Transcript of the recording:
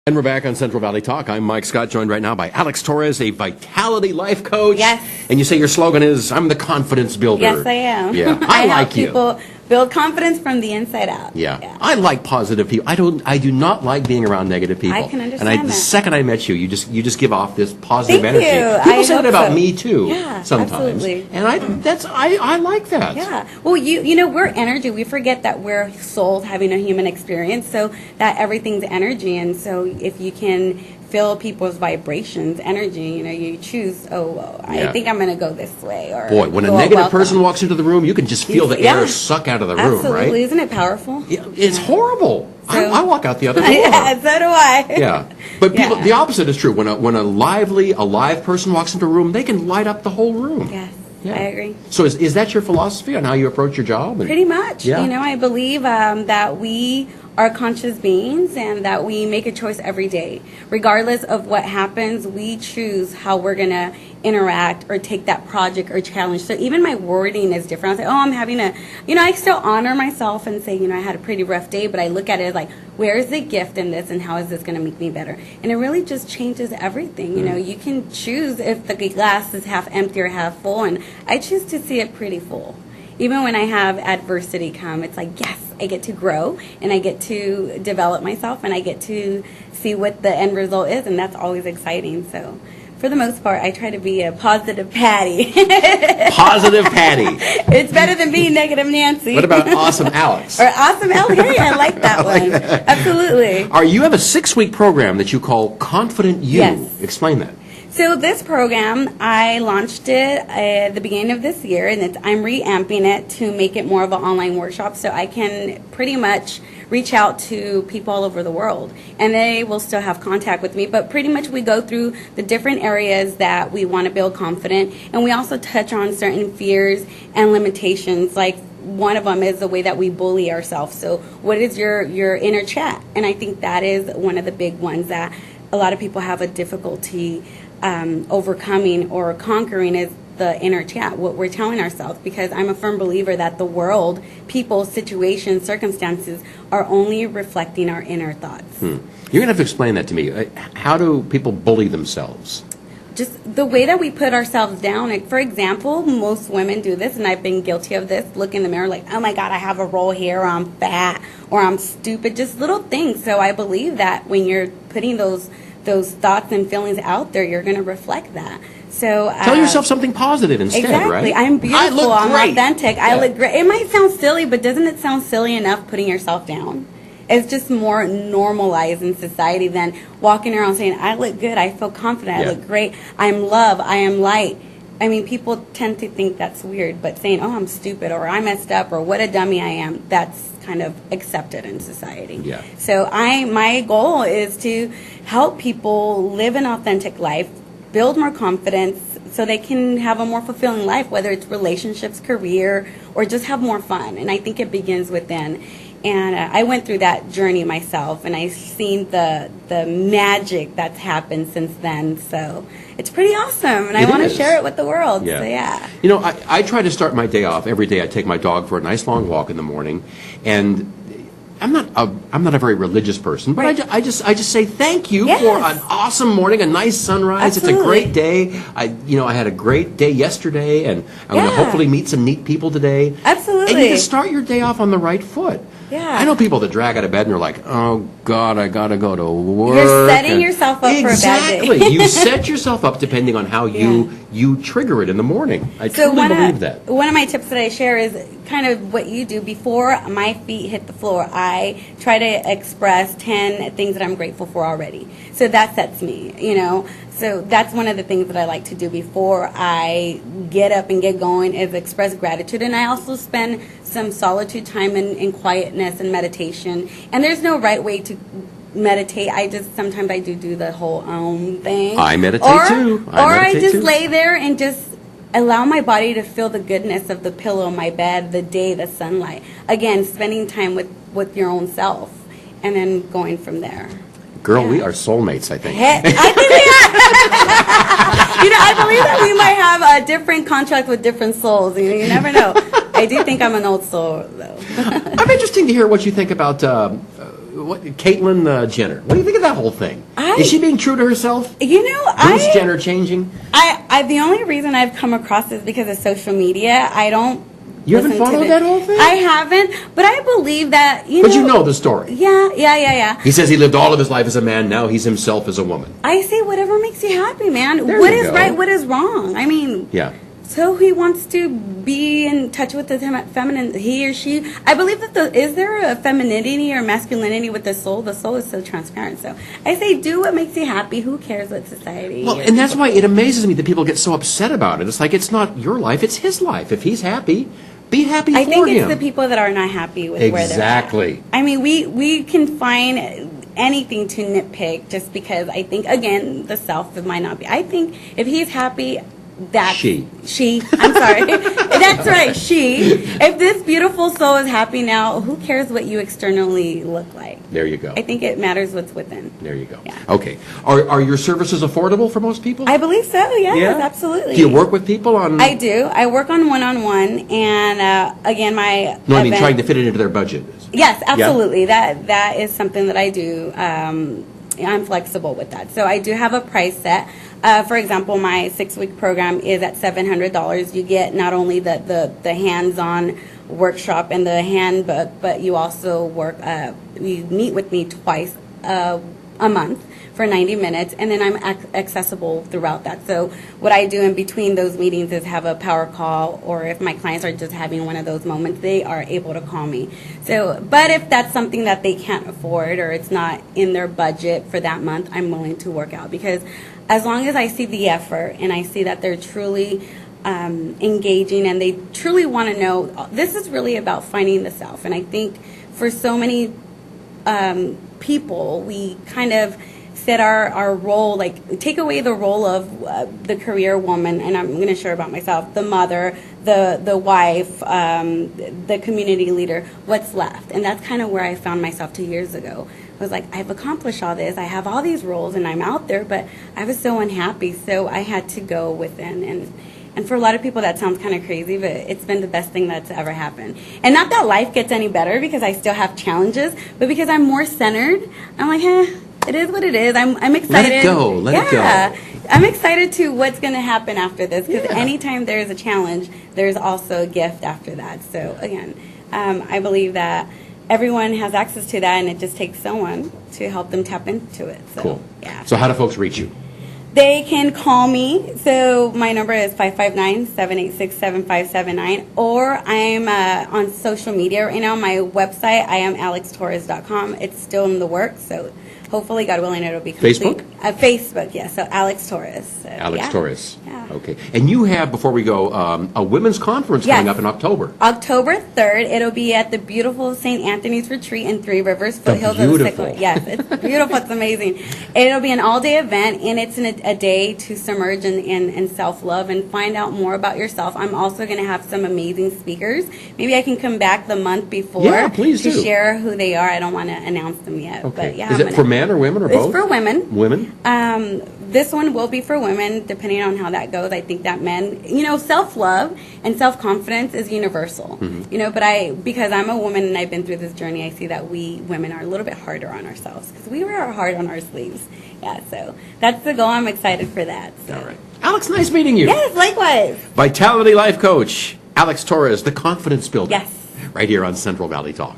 And we're back on Central Valley Talk. I'm Mike Scott, joined right now by Alex Torres, a vitality life coach. Yes. And you say your slogan is, I'm the confidence builder. Yes, I am. Yeah, I like help you. people build confidence from the inside out. Yeah. I like positive people. I do not like being around negative people. I can understand the that. second I met you, you just give off this positive Thank energy. you. People I say that hope about so. me too. Yeah, sometimes. absolutely. And I like that. Yeah. Well, you know, we're energy. We forget that we're souls having a human experience, so that everything's energy. And so if you can feel people's vibrations, energy, you know, you choose, I think I'm going to go this way. Or boy, when a negative person walks into the room, you can just feel the air suck out of the room, right? Absolutely. Isn't it powerful? Yeah, it's horrible. So, I walk out the other door. Yeah, so do I. Yeah, but people, the opposite is true. When a lively, alive person walks into a room, they can light up the whole room. Yes, Yeah. I agree. So is that your philosophy on how you approach your job? Pretty much. Yeah. You know, I believe that we are conscious beings and that we make a choice every day. Regardless of what happens, we choose how we're going to interact or take that project or challenge. So even my wording is different. I say, I'm having I still honor myself and say, I had a pretty rough day, but I look at it as like, where is the gift in this and how is this going to make me better? And it really just changes everything. You can choose if the glass is half empty or half full, and I choose to see it pretty full. Even when I have adversity come, it's like, yes, I get to grow and I get to develop myself and I get to see what the end result is, and that's always exciting. So for the most part, I try to be a positive Patty. Positive Patty. It's better than being negative Nancy. What about Awesome Alex? Or Awesome Alex. Hey, I like that one. Absolutely. You have a 6-week program that you call Confident You. Yes. Explain that. So this program, I launched it at the beginning of this year, and I'm reamping it to make it more of an online workshop so I can pretty much reach out to people all over the world. And they will still have contact with me, but pretty much we go through the different areas that we want to build confidence, and we also touch on certain fears and limitations. Like one of them is the way that we bully ourselves. So what is your inner chat? And I think that is one of the big ones that a lot of people have a difficulty overcoming or conquering is the inner chat, what we're telling ourselves, because I'm a firm believer that the world, people, situations, circumstances are only reflecting our inner thoughts. You're going to have to explain that to me. How do people bully themselves? Just the way that we put ourselves down. Like, for example, most women do this, and I've been guilty of this, look in the mirror like, oh my God, I have a roll here, or I'm fat, or I'm stupid, just little things. So I believe that when you're putting those thoughts and feelings out there, you're going to reflect that. So tell yourself something positive instead, exactly. right? I'm beautiful. I'm great. authentic. I look great. It might sound silly, but doesn't it sound silly enough putting yourself down? It's just more normalized in society than walking around saying, I look good, I feel confident, I look great, I'm love, I am light. I mean, people tend to think that's weird, but saying, I'm stupid, or I messed up, or what a dummy I am, that's kind of accepted in society. Yeah. So my goal is to help people live an authentic life, build more confidence so they can have a more fulfilling life, whether it's relationships, career, or just have more fun. And I think it begins within. And I went through that journey myself, and I've seen the magic that's happened since then. So it's pretty awesome, and I want to share it with the world. Yeah. So yeah. I try to start my day off every day. I take my dog for a nice long walk in the morning, and I'm not a very religious person, but I just say thank you for an awesome morning, a nice sunrise. Absolutely. It's a great day. I had a great day yesterday, and I'm going to hopefully meet some neat people today. Absolutely. And you can start your day off on the right foot. Yeah. I know people that drag out of bed and they're like, oh, God, I got to go to work. You're setting yourself up for a bad day. Exactly. You set yourself up depending on how you trigger it in the morning. I truly believe that. One of my tips that I share is kind of what you do. Before my feet hit the floor, I try to express 10 things that I'm grateful for already. So that sets me, So that's one of the things that I like to do before I get up and get going is express gratitude. And I also spend some solitude time in quietness and meditation. And there's no right way to meditate. Sometimes I do the whole thing. I meditate too. I just lay there and just allow my body to feel the goodness of the pillow, my bed, the day, the sunlight. Again, spending time with your own self and then going from there. Girl, we are soulmates, I think. I think we are. I believe that we might have a different contract with different souls. You never know. I do think I'm an old soul, though. I'm interested to hear what you think about Caitlyn Jenner. What do you think of that whole thing? Is she being true to herself? Bruce Jenner changing? The only reason I've come across this because of social media. I don't. You haven't followed that whole thing? I haven't, but I believe that, But you know the story. Yeah. He says he lived all of his life as a man, now he's himself as a woman. I say whatever makes you happy, man. There What you is go. right, what is wrong? I mean, Yeah. so he wants to be in touch with the feminine, he or she. I believe that is there a femininity or masculinity with the soul? The soul is so transparent. So I say do what makes you happy. Who cares what society? Well, and that's why it amazes me that people get so upset about it. It's like it's not your life, it's his life. If he's happy, be happy for him. I think it's the people that are not happy with where they're at. Exactly. I mean, we can find anything to nitpick just because I think, again, the self might not be. I think if he's happy, that's she. I'm sorry. That's right, she. If this beautiful soul is happy now, who cares what you externally look like? There you go. I think it matters what's within. There you go. Yeah. Okay. Are your services affordable for most people? I believe so, yes, absolutely. Do you work with people on... I do. I work on one-on-one, and again, my No, I mean trying to fit it into their budget. Yes, absolutely. Yeah? That is something that I do. I'm flexible with that. So I do have a price set. For example, my 6-week program is at $700. You get not only the hands-on workshop and the handbook, but you also you meet with me twice a month for 90 minutes, and then I'm accessible throughout that. So what I do in between those meetings is have a power call, or if my clients are just having one of those moments, they are able to call me. So, but if that's something that they can't afford or it's not in their budget for that month, I'm willing to work out, because as long as I see the effort and I see that they're truly engaging and they truly want to know, this is really about finding the self. And I think for so many people, we kind of set our role, like take away the role of the career woman, and I'm going to share about myself, the mother, the wife, the community leader, what's left. And that's kind of where I found myself 2 years ago. I was like, I've accomplished all this, I have all these roles, and I'm out there, but I was so unhappy, so I had to go within. And for a lot of people, that sounds kind of crazy, but it's been the best thing that's ever happened. And not that life gets any better because I still have challenges, but because I'm more centered, I'm like, it is what it is. I'm excited. Let it go. Let it go. I'm excited to what's going to happen after this, because anytime there's a challenge, there's also a gift after that. So again, I believe that everyone has access to that, and it just takes someone to help them tap into it. So, cool. Yeah. So how do folks reach you? They can call me. So my number is 559-786-7579. Or I'm on social media right now. My website, I am alextorres.com. It's still in the works, so hopefully, God willing, it'll be complete. Facebook? Facebook, yeah. So Alex Torres. So, Alex Torres. Yeah. Okay. And you have, before we go, a women's conference coming up in October. October 3rd. It'll be at the beautiful St. Anthony's Retreat in Three Rivers, foothills of the Sycamore. Yes, it's beautiful. It's amazing. It'll be an all-day event, and it's a day to submerge in self-love and find out more about yourself. I'm also going to have some amazing speakers. Maybe I can come back the month before to share who they are. I don't want to announce them yet. Okay. But yeah, is it for men or women or both? It's for women. Women? This one will be for women, depending on how that goes. I think that men, self-love and self-confidence is universal. Mm-hmm. But because I'm a woman and I've been through this journey, I see that we women are a little bit harder on ourselves, because we wear hard on our sleeves. Yeah, so that's the goal. I'm excited for that. So. All right. Alex, nice meeting you. Yes, likewise. Vitality Life Coach, Alex Torres, the confidence builder. Yes. Right here on Central Valley Talk.